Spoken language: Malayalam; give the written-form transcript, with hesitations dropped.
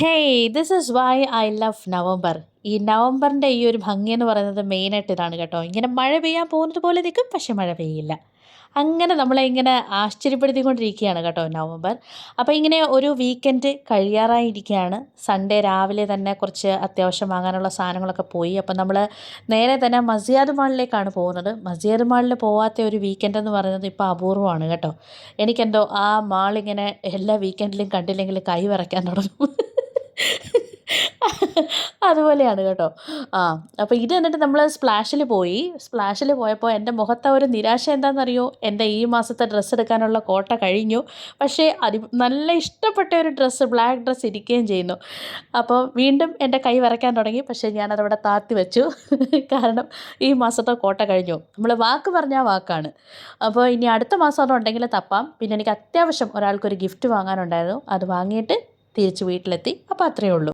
Hey this is why I love November. ഈ നവംബറിൻ്റെ ഈ ഒരു ഭംഗി എന്ന് പറയുന്നത് മെയിനായിട്ട് ഇതാണ് കേട്ടോ. ഇങ്ങനെ മഴ പെയ്യാൻ പോകുന്നത് പോലെ നിൽക്കും, പക്ഷെ മഴ പെയ്യില്ല. അങ്ങനെ നമ്മളെ ഇങ്ങനെ ആശ്ചര്യപ്പെടുത്തിക്കൊണ്ടിരിക്കുകയാണ് കേട്ടോ നവംബർ. അപ്പോൾ ഇങ്ങനെ ഒരു വീക്കെൻഡ് കഴിയാറായിരിക്കുകയാണ്. സൺഡേ രാവിലെ തന്നെ കുറച്ച് അത്യാവശ്യം വാങ്ങാനുള്ള സാധനങ്ങളൊക്കെ പോയി. അപ്പോൾ നമ്മൾ നേരെ തന്നെ മസിയാദ് മാളിലേക്കാണ് പോകുന്നത്. മസിയാദ് മാളിൽ പോവാത്ത ഒരു വീക്കെൻഡ് എന്ന് പറയുന്നത് ഇപ്പോൾ അപൂർവമാണ് കേട്ടോ. എനിക്കെന്തോ ആ മാളിങ്ങനെ എല്ലാ വീക്കെൻഡിലും കണ്ടില്ലെങ്കിൽ കൈ വിറയ്ക്കാൻ തുടങ്ങും. അതുപോലെയാണ് കേട്ടോ. ആ അപ്പോൾ ഇത് എന്നിട്ട് നമ്മൾ സ്പ്ലാഷിൽ പോയി. സ്പ്ലാഷിൽ പോയപ്പോൾ എൻ്റെ മുഖത്തെ ഒരു നിരാശ എന്താണെന്നറിയോ? എൻ്റെ ഈ മാസത്തെ ഡ്രസ്സ് എടുക്കാനുള്ള കോട്ട കഴിഞ്ഞു. പക്ഷേ നല്ല ഇഷ്ടപ്പെട്ട ഒരു ഡ്രസ്സ്, ബ്ലാക്ക് ഡ്രസ്സ് ഇരിക്കുകയും ചെയ്യുന്നു. അപ്പോൾ വീണ്ടും എൻ്റെ കൈ വിറയ്ക്കാൻ തുടങ്ങി. പക്ഷേ ഞാനതവിടെ താഴ്ത്തി വെച്ചു. കാരണം ഈ മാസത്തെ കോട്ട കഴിഞ്ഞു. നമ്മൾ വാക്ക് പറഞ്ഞാൽ വാക്കാണ്. അപ്പോൾ ഇനി അടുത്ത മാസം അതുണ്ടെങ്കിൽ തപ്പാം. പിന്നെ എനിക്ക് അത്യാവശ്യം ഒരാൾക്കൊരു ഗിഫ്റ്റ് വാങ്ങാനുണ്ടായിരുന്നു. അത് വാങ്ങിയിട്ട് തിരിച്ച് വീട്ടിലെത്തി. അപ്പോൾ അത്രയേ ഉള്ളൂ.